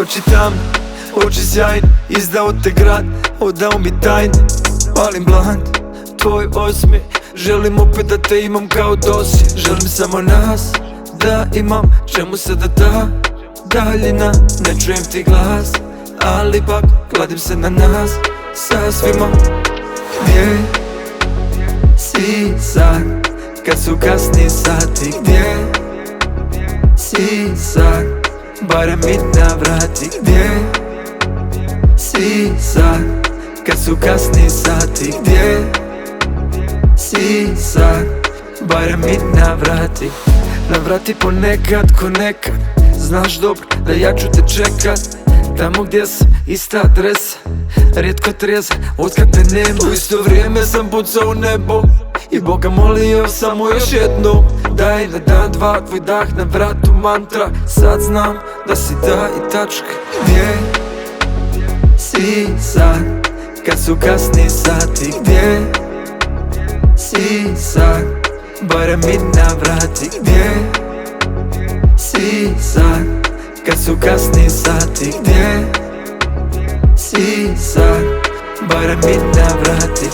Oči tamne, oči sjajne, izdao te grad, odao mi tajne. Palim bland, tvoj osmijeh, želim opet da te imam kao dosje. Želim samo nas da imam, čemu se da ta daljina. Ne čujem ti glas, ali pak kladim se na nas sa svima. Gdje si sad, kad su kasni sati? Gdje si sad, barem mi navrati. Gdje si sad, kad su kasni sati? Gdje si sad, barem mi navrati. Navrati ponekad ko nekad, znaš dobro da ja ću te čekat. Tamo gdje sam, ista adresa, rijetko treza, otkad te nema. U isto vrijeme sam pucao u nebo i Boga molio samo još jednom. Daj na dan dva, tvoj dah na vratu mantra. Sad znam da si da i tačka. Gdje si sad, kad su kasni sati? Gdje si sad, barem mi navrati. Gdje si sad, kad su kasni sati? Gdje si sad, barem mi navrati.